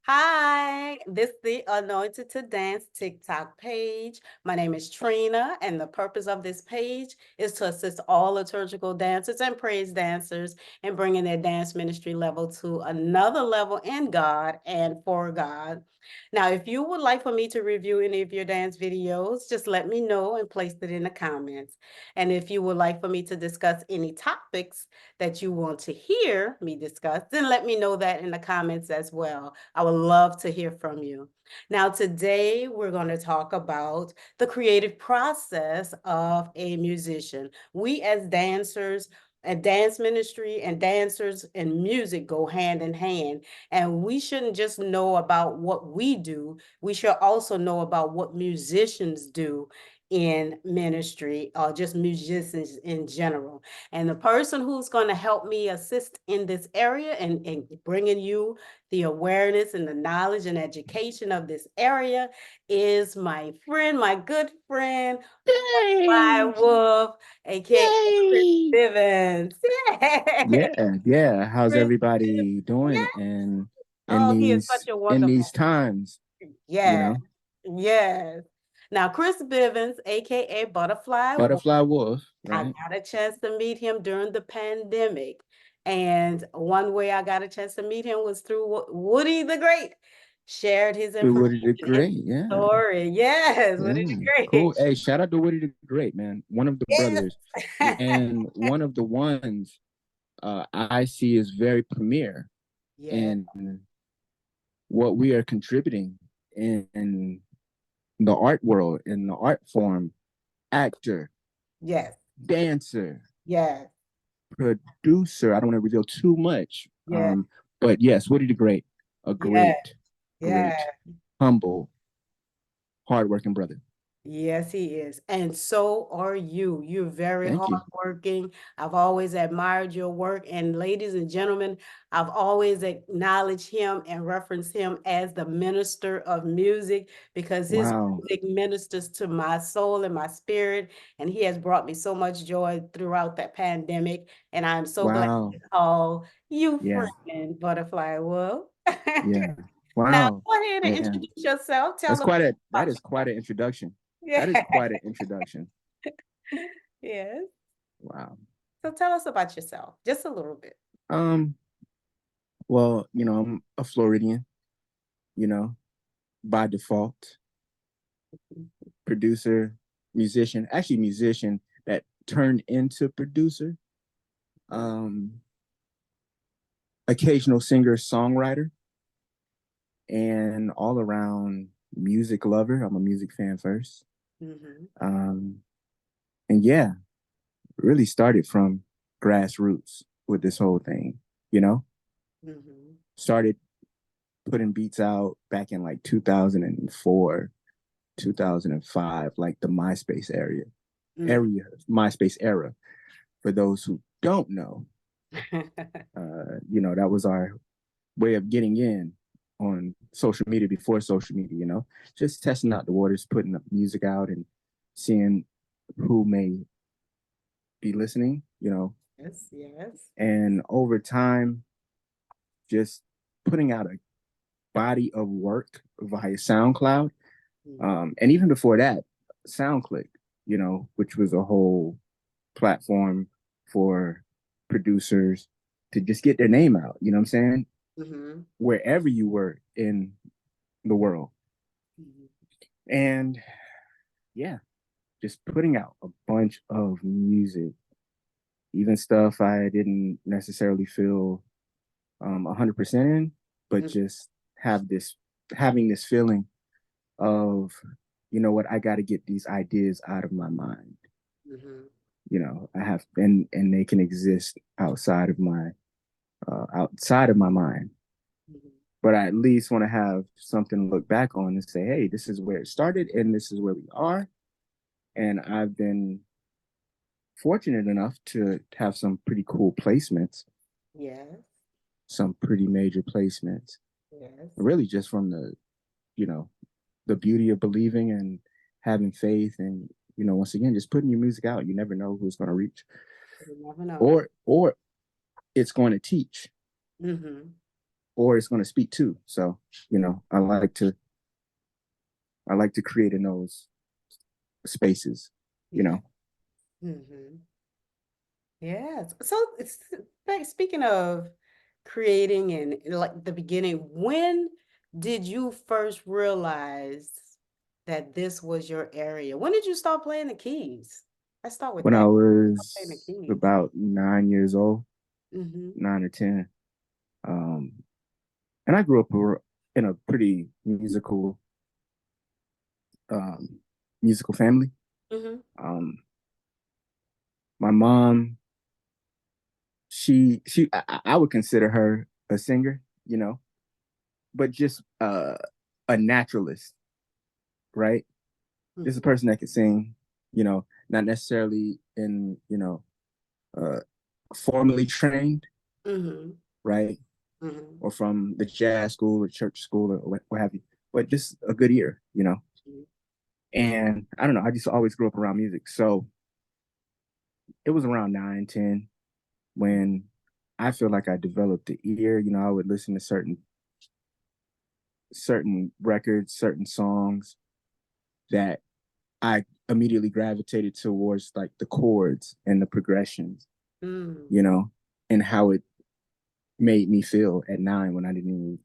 Hi, this is the Anointed to Dance TikTok page. My name is Trina, and the purpose of this page is to assist all liturgical dancers and praise dancers in bringing their dance ministry level to another level in God and for God. Now, if you would like for me to review any of your dance videos, just let me know and place it in the comments. And if you would like for me to discuss any topics that you want to hear me discuss, then let me know that in the comments as well. I would love to hear from you. Now, today we're going to talk about the creative process of a musician. We as dancers, and dance ministry and dancers and music go hand in hand. And we shouldn't just know about what we do, we should also know about what musicians do in ministry or just musicians in general. And the person who's going to help me assist in this area and bringing you the awareness and the knowledge and education of this area is my friend, my good friend, Yay! my wolf, aka Chris Yay! Bivins. Yeah. Yeah. How's Chris, everybody yeah. doing in Oh, he is such these a in wonderful these times, you yeah, know? yes. Now, Chris Bivins, aka Butterfly Wolf, Butterfly Wolf, I right? got a chance to meet him during the pandemic. And one way I got a chance to meet him was through Woody the Great. Shared his Through information Woody the and Great, yeah. story. Yes, Woody Yeah. the Cool. Great. Hey, shout out to Woody the Great, man. One of the brothers. Yes. And one of the ones I see is very premier Yeah, in what we are contributing in the art world, in the art form, actor, yes, dancer, yes, producer. I don't want to reveal too much. yes, But yes, Woody the Great, a yes, great, yes. humble, hardworking brother. Yes, he is. And so are you. You're very Thank you. hardworking. I've always admired your work. And ladies and gentlemen, I've always acknowledged him and referenced him as the minister of music because his Wow. music ministers to my soul and my spirit. And he has brought me so much joy throughout that pandemic. And I'm so glad Wow. to call you Yeah. friend, Butterfly Wolf. Yeah. Now, Wow. go ahead and Yeah. introduce yourself. Tell That's them quite a that about is quite an introduction. That is yourself. quite an introduction. Yes. Wow. So tell us about yourself, just a little bit. Um, well, I'm a Floridian, you know, by default, producer, musician, actually musician that turned into producer. Um, occasional singer songwriter and all around music lover. I'm a music fan first. Mm-hmm. Um, and yeah, really started from grassroots with this whole thing, you know, Mm-hmm. started putting beats out back in like 2004, 2005, like the Mm-hmm. MySpace era. For those who don't know, that was our way of getting in on social media before social media, just testing out the waters, putting up music out and seeing who may be listening, Yes, yes. and over time, just putting out a body of work via SoundCloud. Mm-hmm. And even before that, SoundClick, which was a whole platform for producers to just get their name out, you know what I'm saying? Mm-hmm. Wherever you were in the world. And yeah, just putting out a bunch of music, even stuff I didn't necessarily feel 100% in, but Mm-hmm. just having this feeling of, you know what, I got to get these ideas out of my mind. Mm-hmm. I have, and they can exist outside of my mind. Mm-hmm. But I at least want to have something to look back on and say, hey, this is where it started and this is where we are. And I've been fortunate enough to have some pretty cool placements, Yes, some pretty major placements, yes. really just from you know, the beauty of believing and having faith and, once again, just putting your music out. You never know who's going to reach You never know. or it's going to teach. Mm-hmm. or it's going to speak to. So, I like to create in those spaces, you Yeah. know. Hmm. Yes. So it's like speaking of creating and like the beginning, when did you first realize that this was your area? When did you start playing the keys? Let's start with When I that. Playing the was keys. about 9 years old, Mm-hmm. 9 or 10, um, and I grew up in a pretty um, musical family. Mm-hmm. Um, my mom, I would consider her a singer, but just a naturalist, right? Just a Mm-hmm. person that could sing, not necessarily uh, formally trained, Mm-hmm. right? Mm-hmm. Or from the jazz school or church school or what have you, but just a good ear. And I don't know, I just always grew up around music. So it was around 9, 10 when I feel like I developed the ear. I would listen to certain records, certain songs that I immediately gravitated towards, like the chords and the progressions, Mm-hmm. you know, and how it made me feel at 9 when I didn't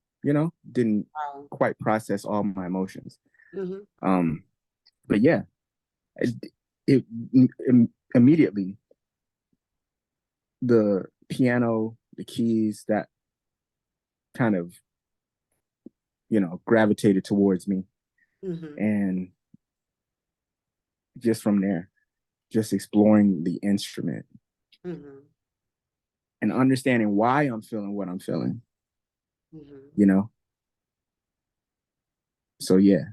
Wow. quite process all my emotions. Mm-hmm. Um, but yeah, it immediately, the piano, the keys, that kind of gravitated towards me, Mm-hmm. and just from there, just exploring the instrument Mm-hmm. and understanding why I'm feeling what I'm feeling, Mm-hmm. you know. So yeah,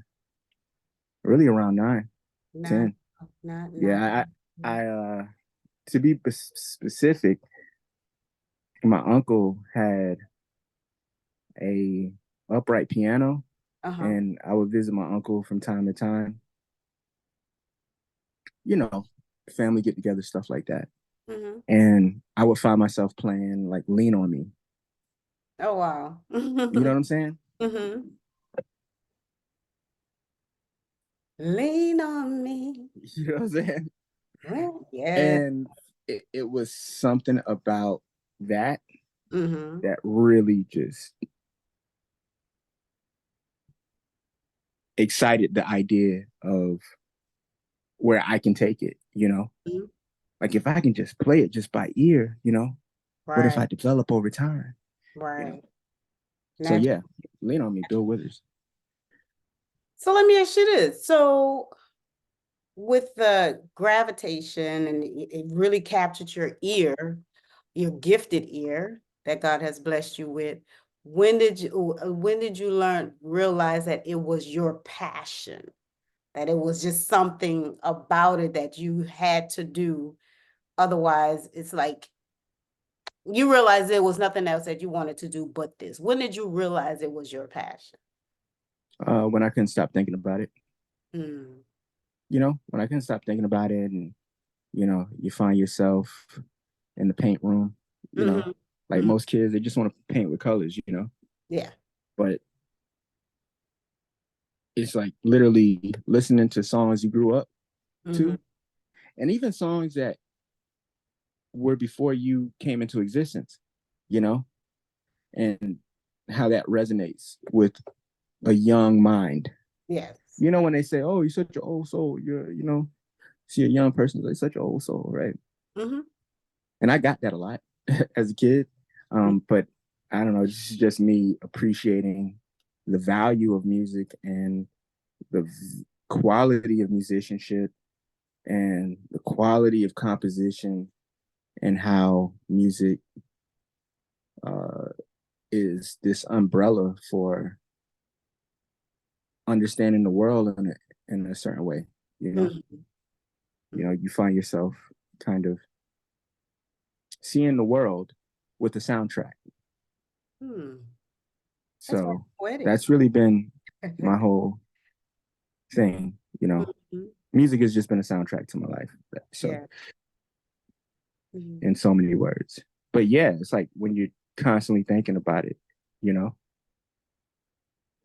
really around nine, Not, 10. not. Yeah, I to be specific, my uncle had a upright piano, Uh-huh. and I would visit my uncle from time to time, you know, family get together, stuff like that. Mm-hmm. And I would find myself playing like Lean on Me. Oh wow. You know what I'm saying? Mm-hmm. Lean on me. You know what I'm saying? Well, yeah. And it was something about that Mm-hmm. that really just excited the idea of where I can take it. Mm-hmm. Like if I can just play it just by ear, what if Right, I develop over time? You know. right. So Natural. yeah, Lean on Me, Bill Withers. So let me ask you this. So with the gravitation and it really captured your ear, your gifted ear that God has blessed you with. When did you realize that it was your passion? That it was just something about it that you had to do. Otherwise, it's like you realize there was nothing else that you wanted to do but this. When did you realize it was your passion? When I couldn't stop thinking about it, Mm. when I couldn't stop thinking about it, and you find yourself in the paint room, you know, Mm-hmm. like Mm-hmm. most kids, they just want to paint with colors. Yeah. But it's like literally listening to songs you grew up Mm-hmm. to, and even songs that were before you came into existence, you know, and how that resonates with a young mind. Yes. When they say, "Oh, you're such an old soul," see a young person like such an old soul, right? Mm-hmm. And I got that a lot as a kid. But I don't know, this is just me appreciating the value of music and the quality of musicianship and the quality of composition, and how music uh, is this umbrella for understanding the world in a certain way. You know, Mm-hmm. you find yourself kind of seeing the world with a soundtrack. Hmm. That's very So poetic. that's really been my whole thing. Mhm. Music has just been a soundtrack to my life. So Yeah. Mhm. in so many words. But yeah, it's like when you're constantly thinking about it, you know.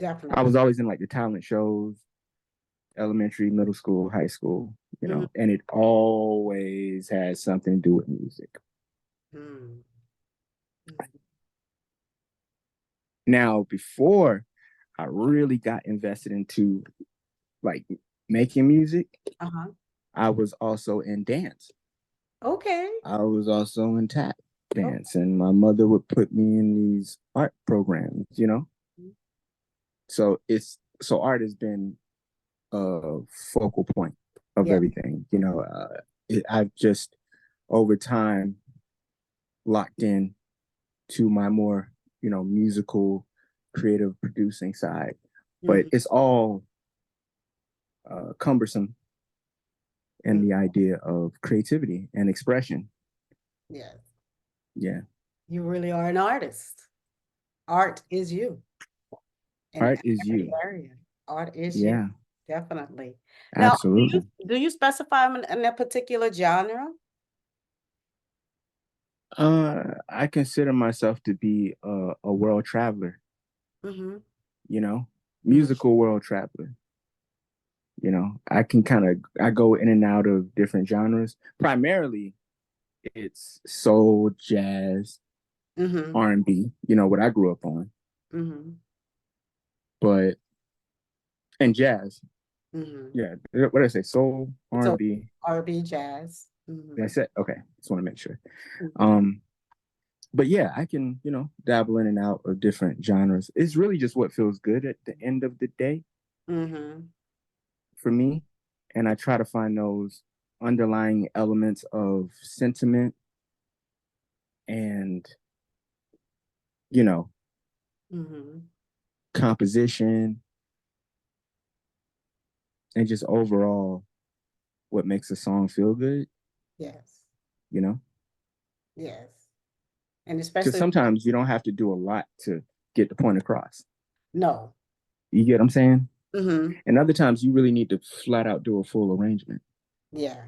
I Definitely. was always in like the talent shows, elementary, middle school, high school, you Mhm. know, and it always has something to do with music. Mm. Mhm. Now, before I really got invested into like making music, Uh-huh. I was also in dance. Okay. I was also in tap Oh. dance, and my mother would put me in these art programs, you know. So art has been a focal point of Yeah. everything, you know. I've just over time locked in to my more, you know, musical, creative producing side, but Mhm. it's all cumbersome in Mm. the idea of creativity and expression. Yes. Yeah, You really are an artist. Art is you in art is every you. area. Art is you. Yeah, Definitely. Now, absolutely. do you specify in a particular genre? I consider myself to be a world traveler, Mm-hmm. you know, Mm-hmm. musical world traveler. You know, I can kind of I go in and out of different genres. Primarily, it's soul, jazz, Mm-hmm. R&B. You know what I grew up on, Mm-hmm. but and jazz. Mm-hmm. Yeah, what did I say? Soul, So R&B. R&B, jazz. Mm-hmm. That's it. Okay, just want to make sure. Mm-hmm. Um, but yeah, I can, you know, dabble in and out of different genres. It's really just what feels good at the end of the day Mm-hmm. for me. And I try to find those underlying elements of sentiment and, you know, Mm-hmm. composition and just overall what makes a song feel good, Yes. you know? Yes. And Because especially sometimes you don't have to do a lot to get the point across. no. You get what I'm saying? Mm-hmm. And other times you really need to flat out do a full arrangement. Yeah.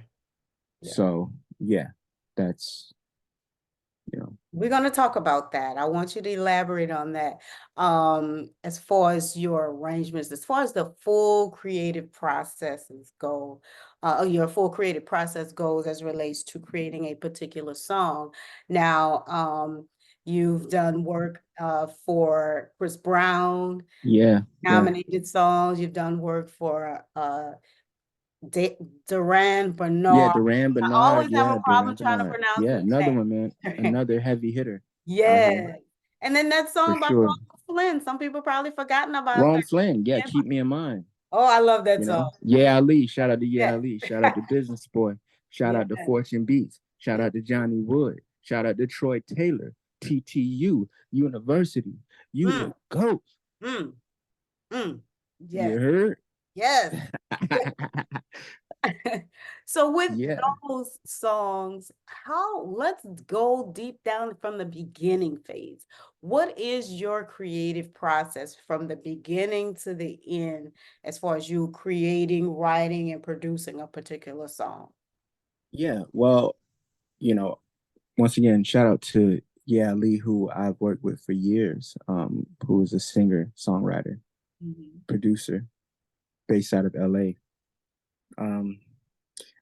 Yeah. So, yeah, that's, you know, We're going to talk about that. I want you to elaborate on that. As far as your arrangements, as far as the full creative processes go, your full creative process goes as relates to creating a particular song. Now, you've done work for Chris Brown, yeah, yeah. nominated songs. You've done work for D Duran Yeah, Bernard. Duran I Bernard. always have a Yeah, problem Duran trying to Bernard. pronounce Yeah, his another one, man. name. Another heavy hitter out here Yeah. And then that for song by sure. Rose Flynn, some people probably forgotten about Rome that. Flynn. Yeah, Yeah. keep me in mind. Oh, I love that You song. know, yeah, Ali. Shout out to Yeah, Yeah. Ali. Shout out to Business Boy. Shout Yeah. out to Fortune Beats. Shout Yeah. out to Johnny Wood. Shout out to Troy Taylor. TTU University. You Mm, the GOAT. mm, mm. You Yes. heard? Yes. So with Yeah. those songs, let's go deep down from the beginning phase. What is your creative process from the beginning to the end as far as you creating, writing, and producing a particular song? Yeah. Well, you know, once again, shout out to Yeah Lee, who I've worked with for years, who is a singer, songwriter, Mhm. producer based out of LA. Um,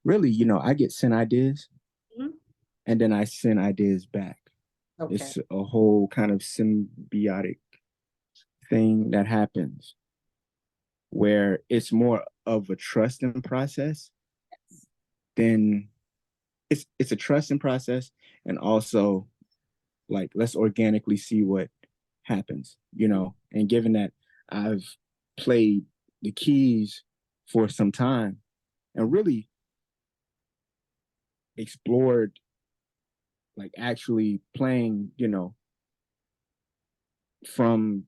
really, you know, I get sent ideas Mhm. and then I send ideas back. Okay. It's a whole kind of symbiotic thing that happens where it's more of a trusting process than it's a trusting process and also like let's organically see what happens, you know. And given that I've played the keys for some time and really explored like actually playing, you know, from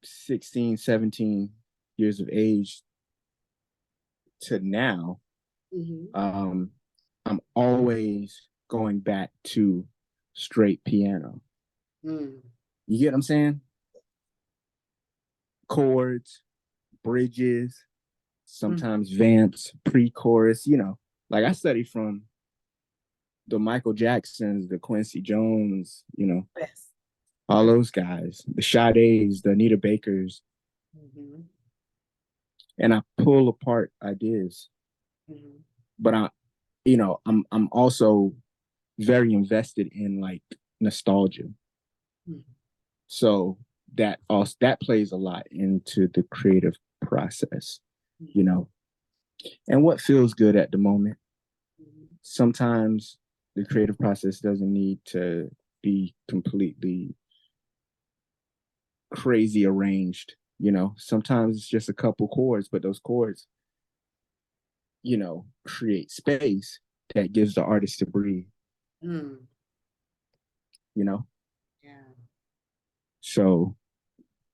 16, 17 years of age to now, Mhm. um, I'm always going back to straight piano. Mm. You get what I'm saying? Chords, bridges, Mm. sometimes vamps, pre-chorus, you know. Like I study from the Michael Jacksons, the Quincy Jones, you know, Yes. all those guys, the Sade's, the Anita Bakers, Mm-hmm. and I pull apart ideas. Mm-hmm. But I'm also very invested in like nostalgia. Mm-hmm. So that plays a lot into the creative process, you Mm-hmm. know, and what feels good at the moment. Sometimes the creative process doesn't need to be completely crazy arranged. Sometimes it's just a couple chords, but those chords, create space that gives the artist to breathe, Mm-hmm. you know? Yeah. So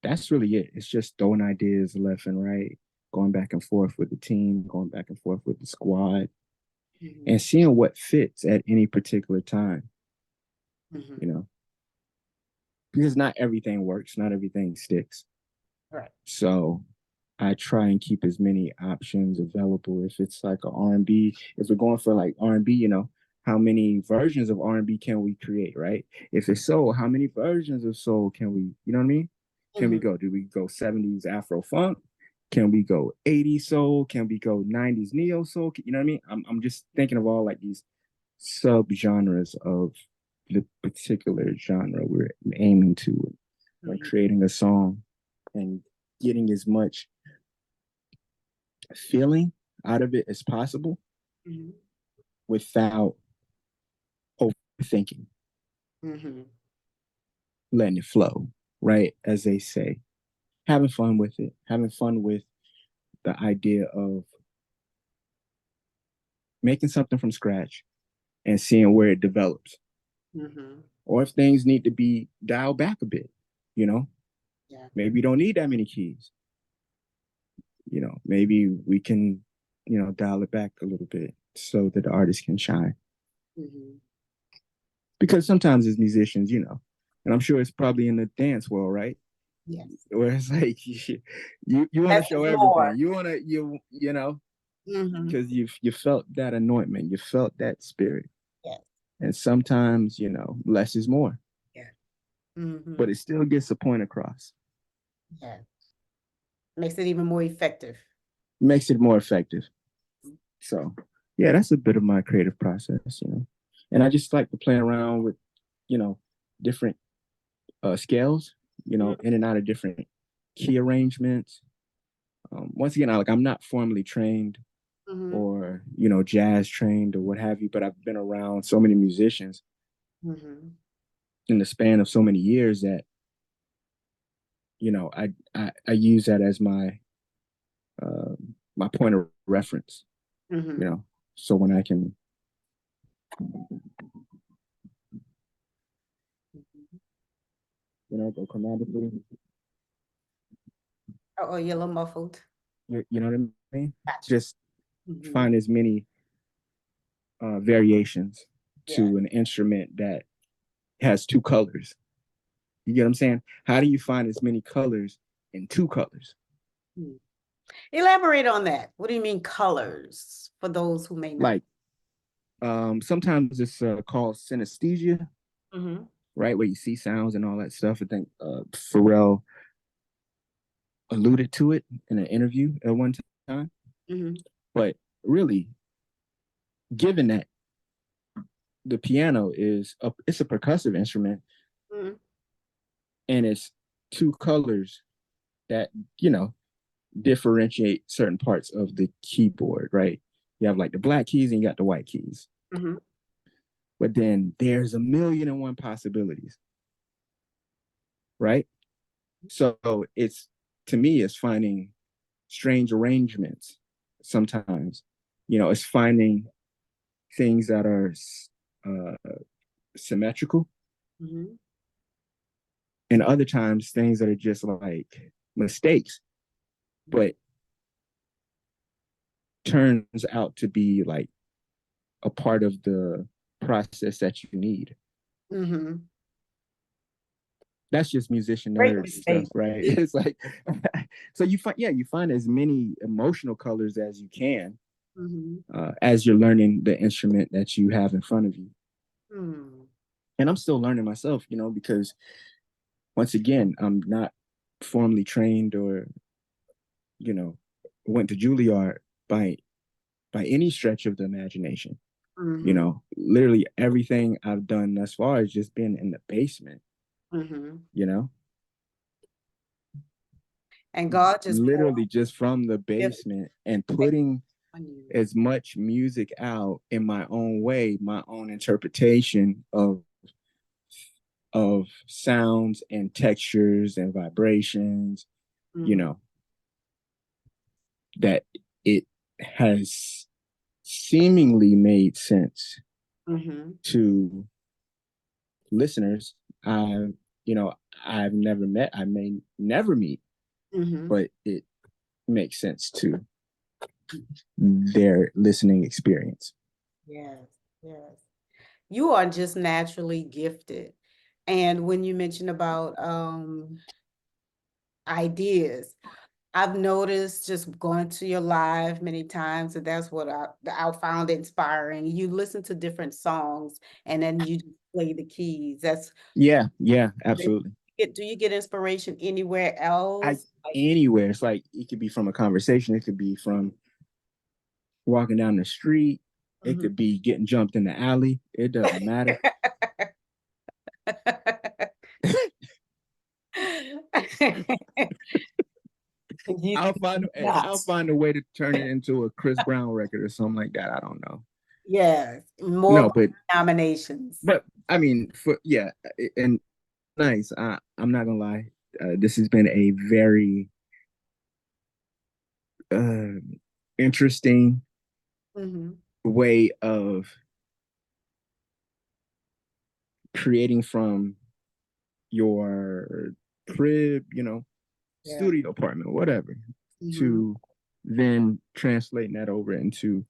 that's really it. It's just throwing ideas left and right, going back and forth with the team, going back and forth with the squad, Mm-hmm. and seeing what fits at any particular time, Mm-hmm. you know, because not everything works, not everything sticks. Right. So I try and keep as many options available. If it's like a R&B, if we're going for like R&B, how many versions of R&B can we create, right? If it's soul, how many versions of soul can we, you know what I mean? Can we Mm-hmm. go? Do we go 70s Afro funk? Can we go 80s soul? Can we go 90s neo soul? You know what I mean? I'm just thinking of all like these sub genres of the particular genre we're aiming to when Mm-hmm. creating a song and getting as much feeling out of it as possible Mm-hmm. without overthinking, Mm-hmm. letting it flow, right? As they say, having fun with it, having fun with the idea of making something from scratch and seeing where it develops. Mm-hmm. Or if things need to be dialed back a bit, you know, Yeah. maybe you don't need that many keys. Maybe we can, dial it back a little bit so that the artist can shine. Mm-hmm. Because sometimes as musicians, and I'm sure it's probably in the dance world, right? Yes. Where it's like you want to Less show is more. everything. You want to Mm-hmm. because you felt that anointment, you felt that spirit, Yes. and sometimes less is more, Yeah. Mm-hmm. but it still gets the point across. Yeah. Makes it even more effective. Makes it more effective. So yeah, that's a bit of my creative process, and I just like to play around with you know different scales, in and out of different key arrangements. Once again, I'm not formally trained Mm-hmm. or jazz trained or what have you, but I've been around so many musicians Mm-hmm. in the span of so many years that I use that as my point of reference. Mm-hmm. So when I can go chromatically, Oh, you're a little muffled. you know what I mean. Gotcha. Just Mm-hmm. find as many variations Yeah. to an instrument that has two colors. You get what I'm saying? How do you find as many colors in two colors? Hmm. Elaborate on that. What do you mean colors for those who may not? Like sometimes it's called synesthesia, Mm-hmm. right? Where you see sounds and all that stuff. I think Pharrell alluded to it in an interview at one time. Mm-hmm. But really, given that the piano it's a percussive instrument Mm-hmm. and it's two colors that you know differentiate certain parts of the keyboard, right? You have like the black keys and you got the white keys. Mm-hmm. But then there's a million and one possibilities, right? So it's to me, it's finding strange arrangements sometimes. It's finding things that are uh, symmetrical, Mm-hmm. and other times things that are just like mistakes, but turns out to be like a part of the process that you need. Mm-hmm. That's just musician Great nerd stuff, mistake. right? It's like so you find as many emotional colors as you can Mm-hmm. as you're learning the instrument that you have in front of you. Mm-hmm. And I'm still learning myself, because once again, I'm not formally trained or, you know, went to Juilliard by any stretch of the imagination. You Mm-hmm. know, literally everything I've done thus far has just been in the basement, Mm-hmm. you know, And God just poured literally just from the it basement and putting on you. as much music out in my own way, my own interpretation of sounds and textures and vibrations, you Mm-hmm. know, that it has seemingly made sense Mm-hmm. to listeners you know, I've never met, I may never meet, Mm-hmm. but it makes sense to their listening experience. Yes, yes. You are just naturally gifted. And when you mentioned about ideas, I've noticed just going to your live many times, and that's what I found inspiring. You listen to different songs and then you just play the keys. That's Yeah, yeah, absolutely. do you get inspiration anywhere I else? Like, Anywhere. It's like it could be from a conversation, it could be from walking down the street, it mhm. could be getting jumped in the alley. It doesn't matter. You I'll not. find a way to turn it into a Chris Brown record or something like that. I don't know. Yes, No, more nominations. but I mean, for yeah, and nice. I'm not gonna lie. This has been a very uh, interesting Mhm. way of creating from your crib, you know, Yeah. studio apartment, whatever, Mhm. to then translating that over into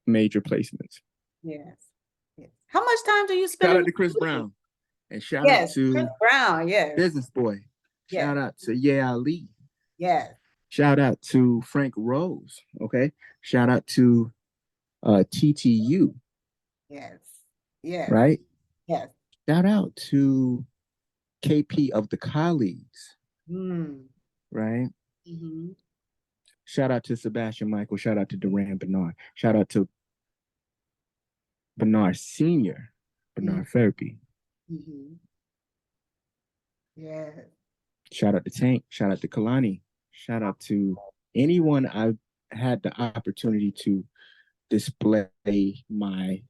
major placements. Yes. Yes. How much time do you spend Shout in out the to Chris studio? Brown and shout out Yes, Chris to Brown. Yes. Business Boy. Yes. Shout out to Yeah Ali. Yes. Shout out to Frank Rose. Okay. Shout out to TTU. Yes. Yes. Right. Yes. Shout out to KP of the colleagues. Mm. Right. Mm-hmm. Shout out to Sebastian Michael. Shout out to Duran Bernard. Shout out to Bernard Senior. Mm-hmm. Bernard Therapy. Mm-hmm. Yes. Shout out to Tank. Shout out to Kalani. Shout out to anyone I've had the opportunity to display my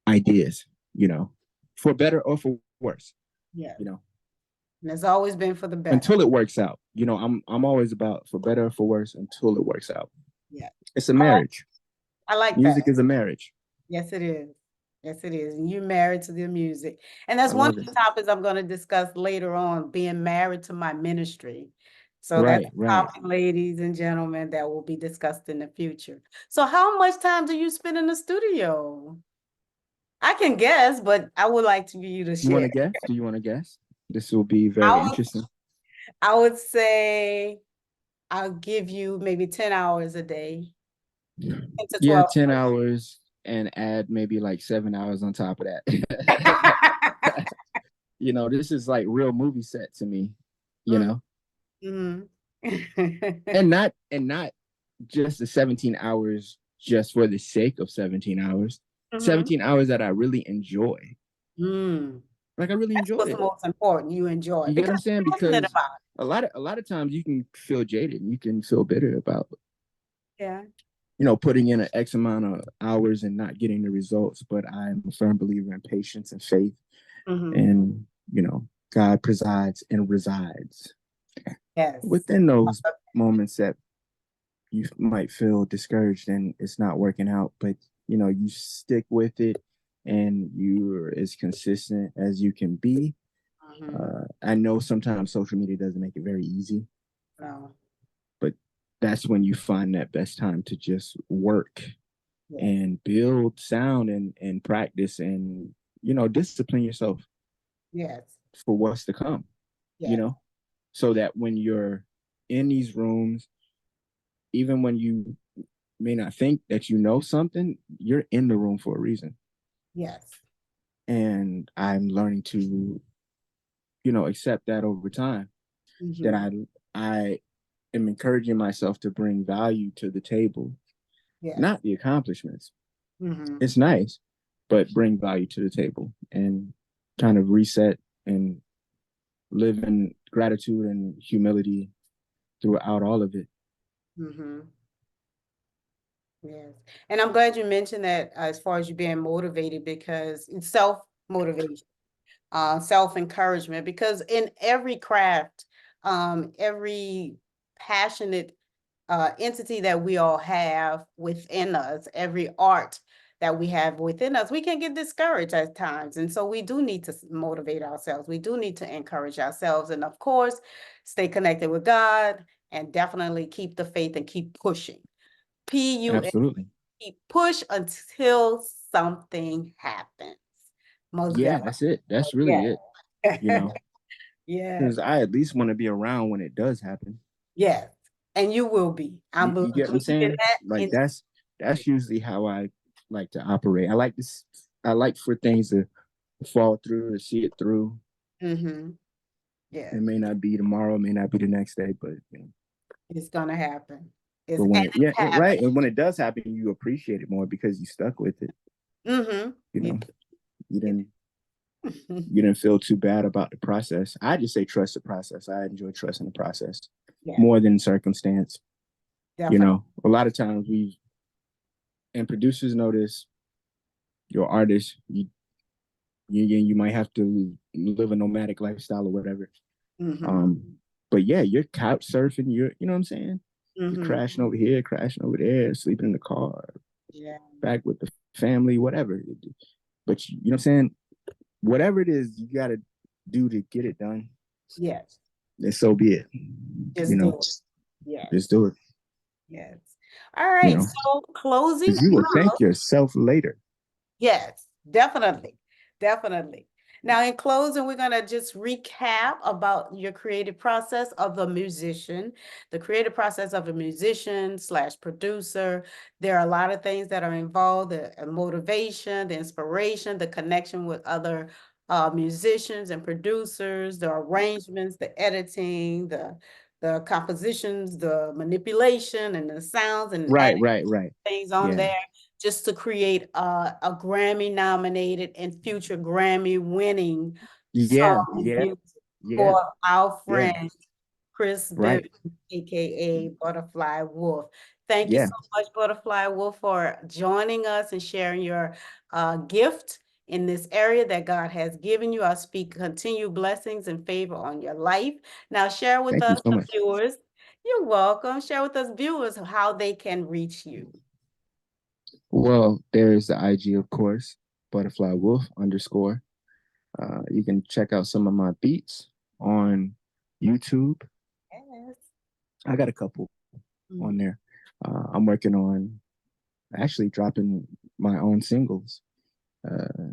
ideas, you know, for better or for worse, Yes. you know, And it's always been for the best. until it works out. You know, I'm always about for better or for worse until it works out. Yeah. It's a marriage. I like that. Music is a marriage. Yes, it is. Yes, it is. And you're married to the music. And I that's one love of it. the topics I'm going to discuss later on, being married to my ministry. So that's Right, a right. topic, ladies and gentlemen, that will be discussed in the future. So how much time do you spend in the studio? I can guess, but I would like to you to You want share. to guess? Do you want to guess? This will be I very would, interesting. I would say I'll give you maybe 10 hours a day, 10 to Yeah, 12. 10 hours and add maybe like 7 hours on top of that. You know, this is like real movie set to me, you Mm, know, mm. and not just the 17 hours just for the sake of 17 hours, Mhm. 17 hours that I really enjoy. Mm. Like I really That's enjoy what's it. most important. You enjoy You it get what because I'm saying? you're passionate Because about a lot of times you can feel jaded and you can feel bitter about, it. Yeah. you know, putting in an X amount of hours and not getting the results. But I'm a firm believer in patience and faith. Hmm. And, you know, God presides and resides Yes. within those moments that you might feel discouraged and it's not working out, but you know, you stick with it and you're as consistent as you can be. Hmm. I know sometimes social media doesn't make it very easy, No. but that's when you find that best time to just work Yes. and build sound and practice and, you know, discipline yourself Yes. for what's to come, you Yes. know, so that when you're in these rooms, even when you may not think that you know something, you're in the room for a reason. Yes. And I'm learning to accept that over time, that Mhm. I am encouraging myself to bring value to the table, Yes. not the accomplishments. Mhm. It's nice, but bring value to the table and kind of reset and live in gratitude and humility throughout all of it. Mhm. Yes. And I'm glad you mentioned that as far as you being motivated because it's self-motivation, self-encouragement, because in every craft, every passionate entity that we all have within us, every art that we have within us, we can get discouraged at times. And so we do need to motivate ourselves. We do need to encourage ourselves. And of course, stay connected with God and definitely keep the faith and keep pushing. PUS, Absolutely. keep push until something happens. Most Yeah, definitely. that's it. That's really it, you Yeah. know, Yeah. because I at least want to be around when it does happen. Yes. And you will be. I'm You get what I'm believing saying? that. Like And that's usually how I like to operate. I like this. I like for things to fall through, to see it through. mhm. Yes, It may not be tomorrow, it may not be the next day, but it's gonna happen. It's but and when it, yeah, it's happening. right, and when it does happen, you appreciate it more because you stuck with it. Mm-hmm. You You, know, you you didn't do. you didn't feel too bad about the process. I just say trust the process. I enjoy trusting the process Yeah, more than circumstance. definitely. A lot of times we and producers notice your artist, you might have to live a nomadic lifestyle or whatever. Mm-hmm. Um, but yeah, you're couch surfing. You know what I'm saying? You're Mm-hmm. crashing over here, crashing over there, sleeping in the car, Yeah. back with the family, whatever. But you know what I'm saying? Whatever it is you got to do to get it done, Yes. and so be it. You Just do know, it. Yes. just do it. Yes. All You right. know, So closing because you will out. thank yourself later. Yes, definitely. Definitely. Now, in closing, we're going to just recap about your creative process of a musician, the creative process of a musician slash producer. There are a lot of things that are involved, the motivation, the inspiration, the connection with other musicians and producers, the arrangements, the editing, the compositions, the manipulation and the sounds and Right, adding right, right. things on Yeah, there just to create a Grammy nominated and future Grammy winning yeah, song and yeah, music yeah, for our yeah. friend Chris Bivins, Right. aka Butterfly Wolf. Thank you Yeah. so much, Butterfly Wolf, for joining us and sharing your gift in this area that God has given you. I speak continued blessings and favor on your life. Now, share with Thank you us, so the much. viewers. You're welcome. Share with us, viewers, how they can reach you. Well, there's the IG, of course, butterfly wolf underscore. You can check out some of my beats on YouTube. Yes. I got a couple on Mhm. there. I'm working on actually dropping my own singles. Uh,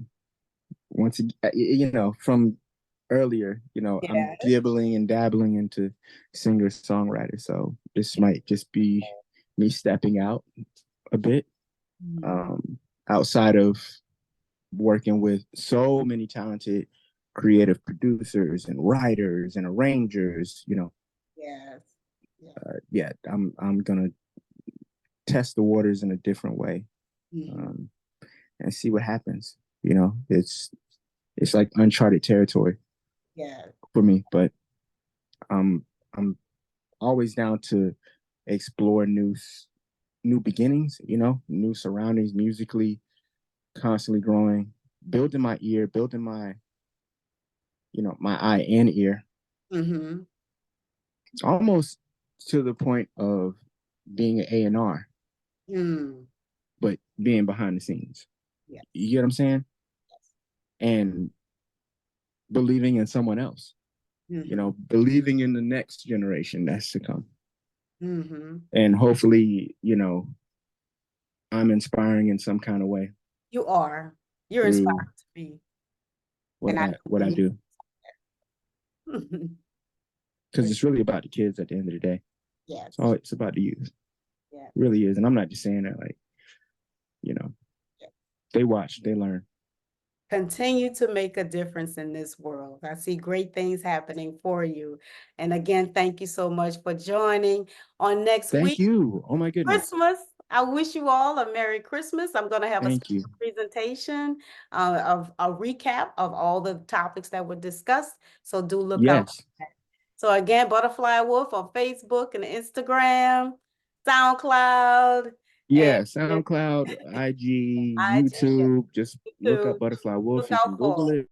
from earlier, I'm Yes. dibbling and dabbling into singer songwriter. So this might just be me stepping out a bit, Mhm. um, outside of working with so many talented creative producers and writers and arrangers. Yes. Yeah. Yeah, I'm gonna test the waters in a different way, Mhm. um, and see what happens. It's like uncharted territory Yes. for me, but I'm always down to explore new beginnings. New surroundings musically, constantly growing, building my ear, building my eye and ear, Mhm. almost to the point of being an A&R, Mm. but being behind the scenes. You Yes. get what I'm saying? And believing in someone else, Mhm. believing in the next generation that's to come. Mhm. And hopefully, I'm inspiring in some kind of way You are. You're through inspired to be, and what I I do what I believe. do. Because For it's sure. really about the kids at the end of the day. Yes. It's about the youth. It Yeah. really is. And I'm not just saying that, like, you know, Yeah. they watch, they learn. Continue to make a difference in this world. I see great things happening for you. And again, thank you so much for joining. On next Thank week, you. Oh my goodness. Christmas, I wish you all a Merry Christmas. I'm going to have a Thank you. special presentation of a recap of all the topics that were discussed. So do look out for Yes. that. So again, Butterfly Wolf on Facebook and Instagram, SoundCloud, Yeah, and SoundCloud, IG, IG, YouTube. Just look up YouTube. Butterfly Wolf. Look You can out for Google it.